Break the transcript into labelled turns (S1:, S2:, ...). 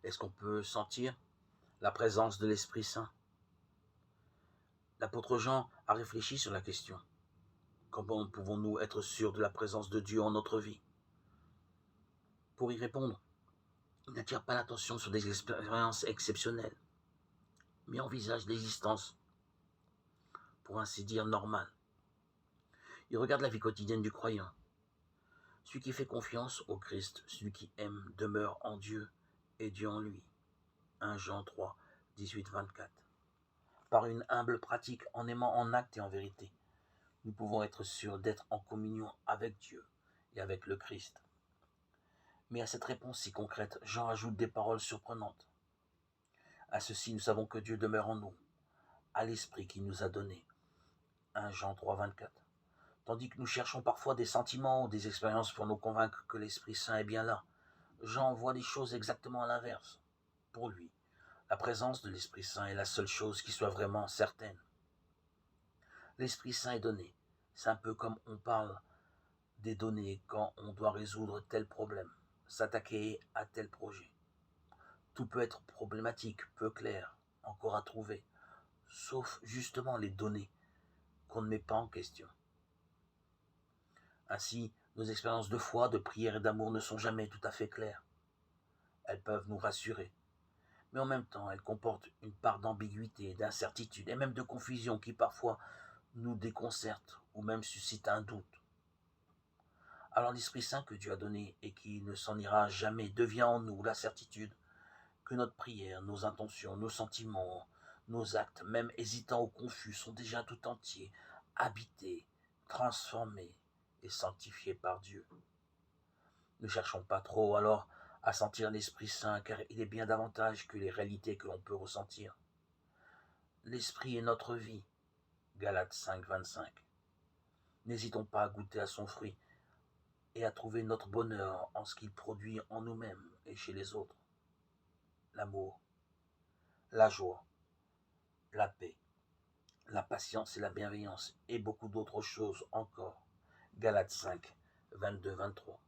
S1: Est-ce qu'on peut sentir la présence de l'Esprit Saint? L'apôtre Jean a réfléchi sur la question. Comment pouvons-nous être sûrs de la présence de Dieu en notre vie? Pour y répondre, il n'attire pas l'attention sur des expériences exceptionnelles, mais envisage l'existence, pour ainsi dire, normale. Il regarde la vie quotidienne du croyant. Celui qui fait confiance au Christ, celui qui aime, demeure en Dieu et Dieu en lui. 1 Jean 3, 18-24. Par une humble pratique, en aimant en acte et en vérité, nous pouvons être sûrs d'être en communion avec Dieu et avec le Christ. Mais à cette réponse si concrète, Jean ajoute des paroles surprenantes. À ceci, nous savons que Dieu demeure en nous, à l'Esprit qu'il nous a donné. 1 Jean 3, 24. Tandis que nous cherchons parfois des sentiments ou des expériences pour nous convaincre que l'Esprit Saint est bien là, Jean voit les choses exactement à l'inverse. Pour lui, la présence de l'Esprit Saint est la seule chose qui soit vraiment certaine. L'Esprit Saint est donné. C'est un peu comme on parle des données quand on doit résoudre tel problème, s'attaquer à tel projet. Tout peut être problématique, peu clair, encore à trouver, sauf justement les données qu'on ne met pas en question. Ainsi, nos expériences de foi, de prière et d'amour ne sont jamais tout à fait claires. Elles peuvent nous rassurer, mais en même temps, elles comportent une part d'ambiguïté, d'incertitude et même de confusion qui parfois nous déconcerte ou même suscite un doute. Alors l'Esprit Saint que Dieu a donné et qui ne s'en ira jamais devient en nous la certitude que notre prière, nos intentions, nos sentiments, nos actes, même hésitants ou confus, sont déjà tout entiers, habités, transformés et sanctifiés par Dieu. Ne cherchons pas trop alors à sentir l'Esprit Saint, car il est bien davantage que les réalités que l'on peut ressentir. L'Esprit est notre vie. Galates 5, 25. N'hésitons pas à goûter à son fruit et à trouver notre bonheur en ce qu'il produit en nous-mêmes et chez les autres. L'amour, la joie, la paix, la patience et la bienveillance et beaucoup d'autres choses encore. Galates 5, 22, 23.